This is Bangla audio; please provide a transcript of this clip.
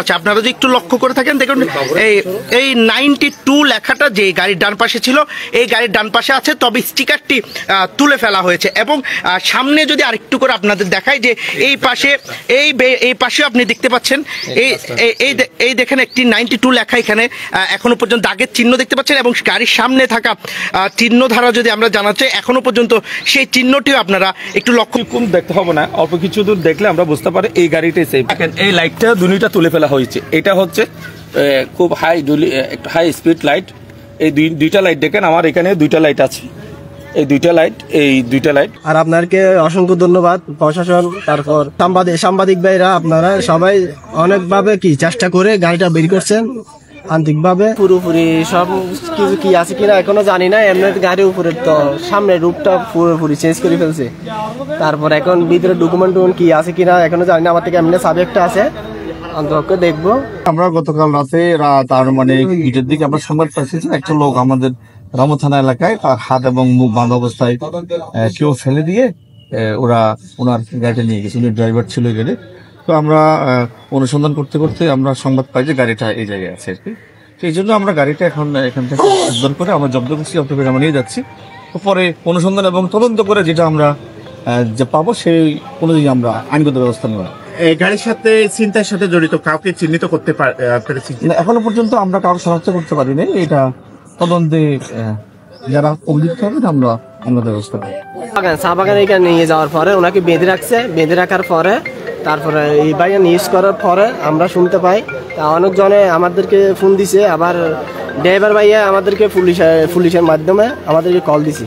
আচ্ছা, আপনারা যদি একটু লক্ষ্য করে থাকেন দেখুন এই 92 লেখাটা যে গাড়ির ডান পাশে ছিল এই গাড়ির ডান পাশে আছে, তবে স্টিকারটি তুলে ফেলা হয়েছে। এবং সামনে যদি আরেকটু করে আপনাদের দেখাই যে এই পাশে এই পাশেও আপনি দেখতে পাচ্ছেন এই দেখেন একটি 92 লেখা এখানে এখনো পর্যন্ত দাগের চিহ্ন দেখতে পাচ্ছেন, এবং গাড়ির সামনে থাকা চিহ্ন ধারা যদি আমরা জানাতে এখনো পর্যন্ত সেই চিহ্নটিও আপনারা একটু লক্ষ্য দেখতে হবে না, অল্প কিছু দূর দেখলে আমরা বুঝতে পারি এই গাড়িটাই সেফ। এই লাইটটা দুইটা তুলে ফেলা হয়েছে, এটা হচ্ছে খুব হাই স্পিড লাইট। এই দুইটা লাইট দেখেন, আমার এখানে দুইটা লাইট আছে, এই দুইটা লাইট। আর আপনাকে অসংখ্য ধন্যবাদ প্রশাসন, তারপর সাংবাদিক ভাইরা, আপনারা সবাই অনেকভাবে চেষ্টা করে গাড়িটা বের করছেন আন্তরিকভাবে। পুরোপুরি সব কিছু কি আছে কিনা এখনো জানি না, এমনি গাড়ির উপরে তো সামনে রূপটা পুরোপুরি চেঞ্জ করে ফেলছে। তারপর এখন ভিতরে ডকুমেন্ট কি আছে কিনা এখনো জানি না, আমার থেকে এমনি সাবজেক্টটা আছে, অন্তত দেখবো। আমরা গতকাল রাতে তার মানে গিটের দিকে আমরা সংবাদ পাচ্ছি একটা লোক আমাদের রামু থানা এলাকায় তার হাত এবং মুখ বাঁধা অবস্থায় কেউ ফেলে দিয়ে ওনার গাড়িটা নিয়ে গেছে, উনি ড্রাইভার ছিল গেলে। তো আমরা অনুসন্ধান করতে করতে আমরা সংবাদ পাই যে গাড়িটা এই জায়গায় আছে আর কি। সেই জন্য আমরা গাড়িটা এখান থেকে উদ্ধার করে আমরা জব্দ করছি, আমরা নিয়ে যাচ্ছি। তো পরে অনুসন্ধান এবং তদন্ত করে যেটা আমরা যে পাবো সেই অনুযায়ী আমরা আইনগত ব্যবস্থা নেব। এই গাড়ির সাথে ছিনতাইয়ের সাথে জড়িত কাউকে চিহ্নিত করতে পেরেছি? এখনো পর্যন্ত আমরা কাউকে শনাক্ত করতে পারিনি, এটা তদন্তে যারা অভিযুক্ত হবে আমরা ব্যবস্থা নেব। চা বাগানে এখানে নিয়ে যাওয়ার পরে ওনাকে বেঁধে রাখার পরে তারপরে এই বাইক ইউজ করার পরে আমরা শুনতে পাই অনেকজনে আমাদেরকে ফোন দিছে, আবার ড্রাইভার ভাইয়া আমাদেরকে পুলিশের মাধ্যমে আমাদেরকে কল দিছে।